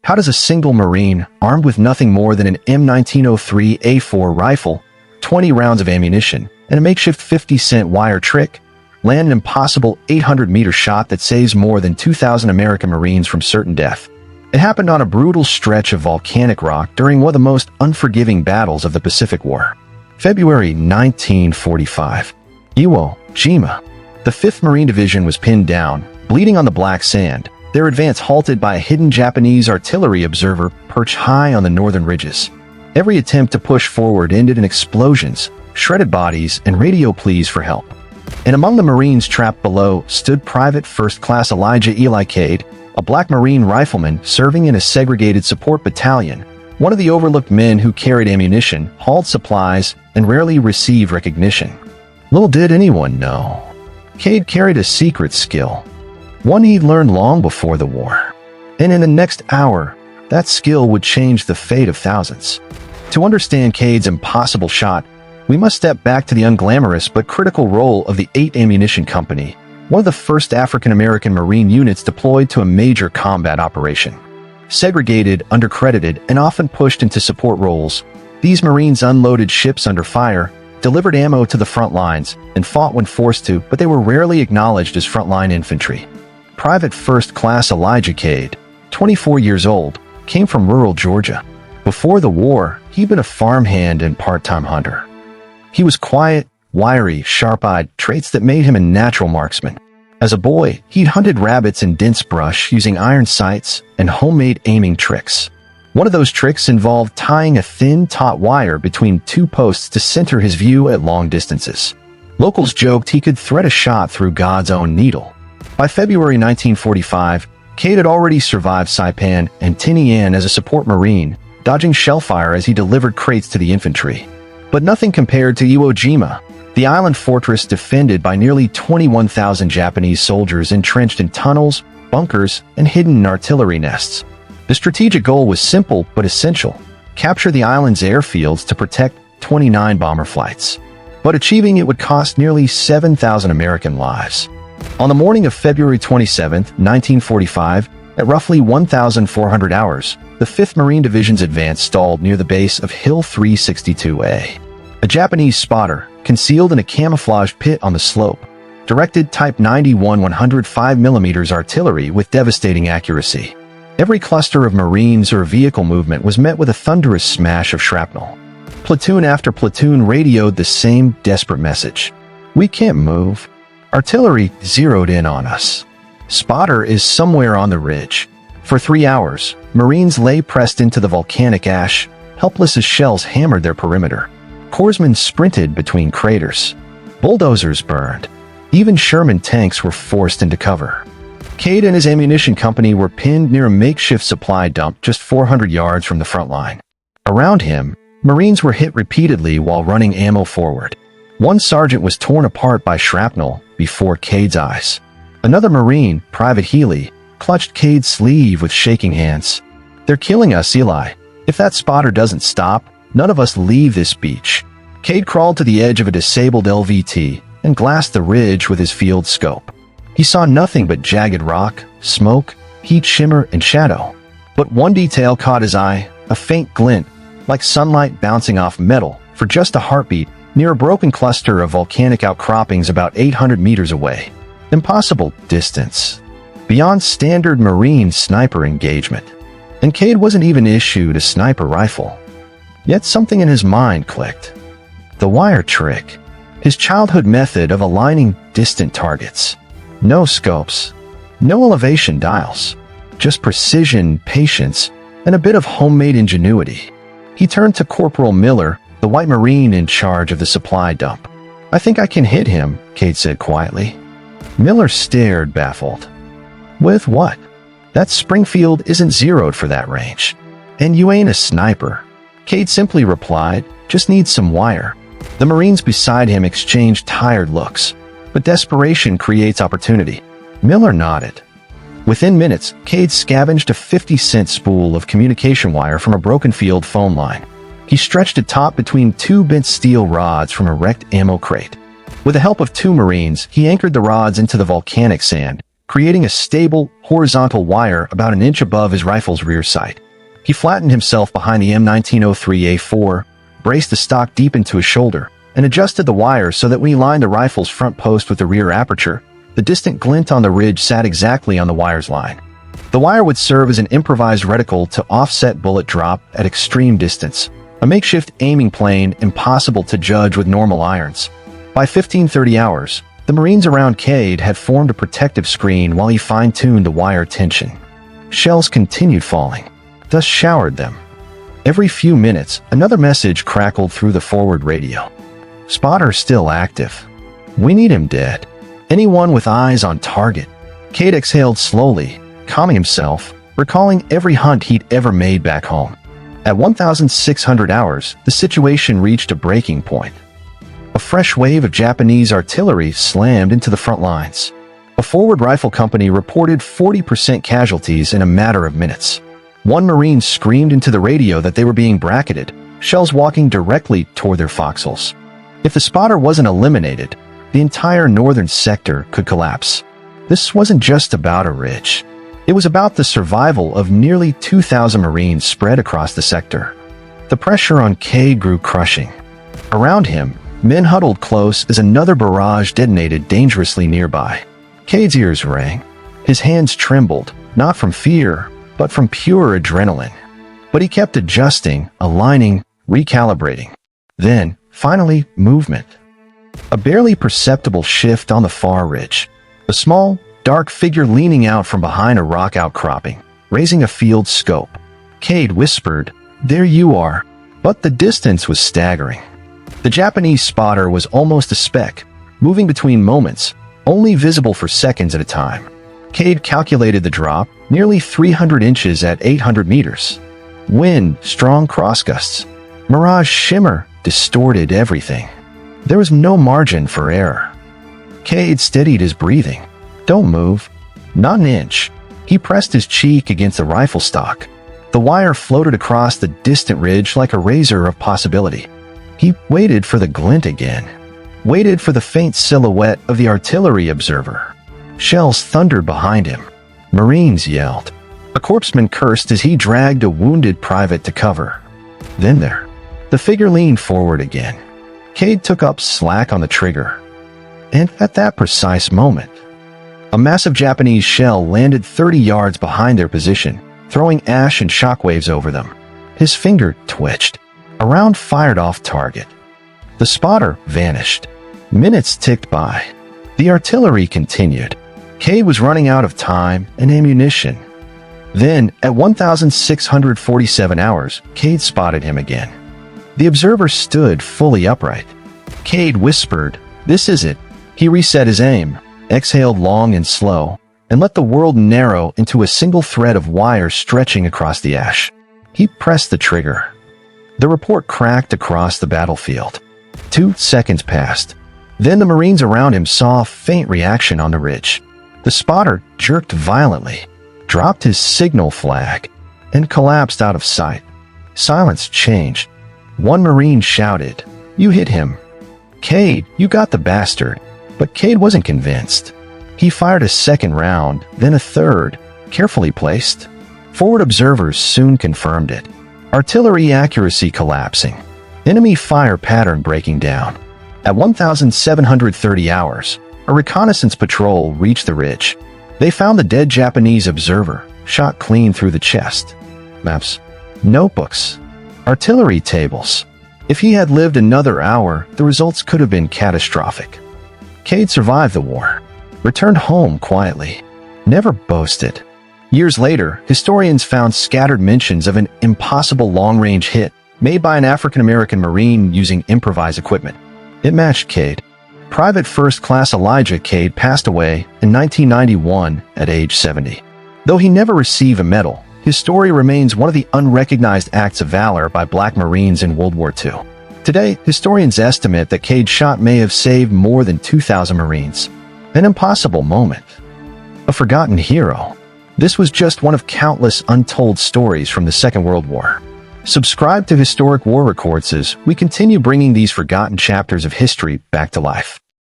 How does a single Marine, armed with nothing more than an M1903A4 rifle, 20 rounds of ammunition, and a makeshift 50-cent wire trick, land an impossible 800-meter shot that saves more than 2,000 American Marines from certain death? It happened on a brutal stretch of volcanic rock during one of the most unforgiving battles of the Pacific War. February 1945. Iwo Jima. The 5th Marine Division was pinned down, bleeding on the black sand, their advance halted by a hidden Japanese artillery observer perched high on the northern ridges. Every attempt to push forward ended in explosions, shredded bodies, and radio pleas for help. And among the Marines trapped below stood Private First Class Elijah Eli Cade, a black Marine rifleman serving in a segregated support battalion, one of the overlooked men who carried ammunition, hauled supplies, and rarely received recognition. Little did anyone know, Cade carried a secret skill, one he'd learned long before the war. And in the next hour, that skill would change the fate of thousands. To understand Cade's impossible shot, we must step back to the unglamorous but critical role of the 8th Ammunition Company, one of the first African-American Marine units deployed to a major combat operation. Segregated, undercredited, and often pushed into support roles, these Marines unloaded ships under fire, delivered ammo to the front lines, and fought when forced to, but they were rarely acknowledged as frontline infantry. Private First Class Elijah Cade, 24 years old, came from rural Georgia. Before the war, he'd been a farmhand and part-time hunter. He was quiet, wiry, sharp-eyed, traits that made him a natural marksman. As a boy, he'd hunted rabbits in dense brush using iron sights and homemade aiming tricks. One of those tricks involved tying a thin, taut wire between 2 posts to center his view at long distances. Locals joked he could thread a shot through God's own needle. By February 1945, Cade had already survived Saipan and Tinian as a support Marine, dodging shellfire as he delivered crates to the infantry. But nothing compared to Iwo Jima, the island fortress defended by nearly 21,000 Japanese soldiers entrenched in tunnels, bunkers, and hidden in artillery nests. The strategic goal was simple but essential: capture the island's airfields to protect 29 bomber flights. But achieving it would cost nearly 7,000 American lives. On the morning of February 27, 1945, at roughly 1,400 hours, the 5th Marine Division's advance stalled near the base of Hill 362A. A Japanese spotter, concealed in a camouflage pit on the slope, directed Type 91 105mm artillery with devastating accuracy. Every cluster of Marines or vehicle movement was met with a thunderous smash of shrapnel. Platoon after platoon radioed the same desperate message: "We can't move." Artillery zeroed in on us. Spotter is somewhere on the ridge. For 3 hours, Marines lay pressed into the volcanic ash, helpless as shells hammered their perimeter. Corpsmen sprinted between craters. Bulldozers burned. Even Sherman tanks were forced into cover. Cade and his ammunition company were pinned near a makeshift supply dump just 400 yards from the front line. Around him, Marines were hit repeatedly while running ammo forward. One sergeant was torn apart by shrapnel before Cade's eyes. Another Marine, Private Healy, clutched Cade's sleeve with shaking hands. "They're killing us, Eli. If that spotter doesn't stop, none of us leave this beach." Cade crawled to the edge of a disabled LVT and glassed the ridge with his field scope. He saw nothing but jagged rock, smoke, heat shimmer, and shadow. But one detail caught his eye, a faint glint, like sunlight bouncing off metal, for just a heartbeat, near a broken cluster of volcanic outcroppings about 800 meters away. Impossible distance. Beyond standard Marine sniper engagement. And Cade wasn't even issued a sniper rifle. Yet something in his mind clicked. The wire trick. His childhood method of aligning distant targets. No scopes. No elevation dials. Just precision, patience, and a bit of homemade ingenuity. He turned to Corporal Miller, the white Marine in charge of the supply dump. "I think I can hit him," Cade said quietly. Miller stared, baffled. "With what?" "That Springfield isn't zeroed for that range. And you ain't a sniper." Cade simply replied, "Just need some wire." The Marines beside him exchanged tired looks. But desperation creates opportunity. Miller nodded. Within minutes, Cade scavenged a 50-cent spool of communication wire from a broken field phone line. He stretched it taut between 2 bent steel rods from a wrecked ammo crate. With the help of 2 Marines, he anchored the rods into the volcanic sand, creating a stable, horizontal wire about an inch above his rifle's rear sight. He flattened himself behind the M1903A4, braced the stock deep into his shoulder, and adjusted the wire so that when he lined the rifle's front post with the rear aperture, the distant glint on the ridge sat exactly on the wire's line. The wire would serve as an improvised reticle to offset bullet drop at extreme distance, a makeshift aiming plane impossible to judge with normal irons. By 15:30 hours, the Marines around Cade had formed a protective screen while he fine-tuned the wire tension. Shells continued falling, thus showered them. Every few minutes, another message crackled through the forward radio. Spotter still active. We need him dead. Anyone with eyes on target. Cade exhaled slowly, calming himself, recalling every hunt he'd ever made back home. At 1,600 hours, the situation reached a breaking point. A fresh wave of Japanese artillery slammed into the front lines. A forward rifle company reported 40% casualties in a matter of minutes. One Marine screamed into the radio that they were being bracketed, shells walking directly toward their foxholes. If the spotter wasn't eliminated, the entire northern sector could collapse. This wasn't just about a ridge. It was about the survival of nearly 2,000 Marines spread across the sector. The pressure on Cade grew crushing. Around him, men huddled close as another barrage detonated dangerously nearby. Cade's ears rang. His hands trembled, not from fear, but from pure adrenaline. But he kept adjusting, aligning, recalibrating. Then, finally, movement. A barely perceptible shift on the far ridge. A small, dark figure leaning out from behind a rock outcropping, raising a field scope. Cade whispered, "There you are." But the distance was staggering. The Japanese spotter was almost a speck, moving between moments, only visible for seconds at a time. Cade calculated the drop, nearly 300 inches at 800 meters. Wind, strong crossgusts. Mirage shimmer distorted everything. There was no margin for error. Cade steadied his breathing. "Don't move. Not an inch." He pressed his cheek against the rifle stock. The wire floated across the distant ridge like a razor of possibility. He waited for the glint again. Waited for the faint silhouette of the artillery observer. Shells thundered behind him. Marines yelled. A corpsman cursed as he dragged a wounded private to cover. Then the figure leaned forward again. Cade took up slack on the trigger. And at that precise moment, a massive Japanese shell landed 30 yards behind their position, throwing ash and shockwaves over them. His finger twitched. A round fired off target. The spotter vanished. Minutes ticked by. The artillery continued. Cade was running out of time and ammunition. Then, at 1,647 hours, Cade spotted him again. The observer stood fully upright. Cade whispered, "This is it." He reset his aim, exhaled long and slow, and let the world narrow into a single thread of wire stretching across the ash. He pressed the trigger. The report cracked across the battlefield. 2 seconds passed. Then the Marines around him saw a faint reaction on the ridge. The spotter jerked violently, dropped his signal flag, and collapsed out of sight. Silence changed. One Marine shouted, "You hit him." "Cade, you got the bastard." But Cade wasn't convinced. He fired a second round, then a third, carefully placed. Forward observers soon confirmed it. Artillery accuracy collapsing. Enemy fire pattern breaking down. At 1,730 hours, a reconnaissance patrol reached the ridge. They found the dead Japanese observer, shot clean through the chest. Maps, notebooks, artillery tables. If he had lived another hour, the results could have been catastrophic. Cade survived the war, returned home quietly, never boasted. Years later, historians found scattered mentions of an impossible long-range hit made by an African-American Marine using improvised equipment. It matched Cade. Private First Class Elijah Cade passed away in 1991 at age 70. Though he never received a medal, his story remains one of the unrecognized acts of valor by Black Marines in World War II. Today, historians estimate that Cade's shot may have saved more than 2,000 Marines. An impossible moment. A forgotten hero. This was just one of countless untold stories from the Second World War. Subscribe to Historic War Records as we continue bringing these forgotten chapters of history back to life.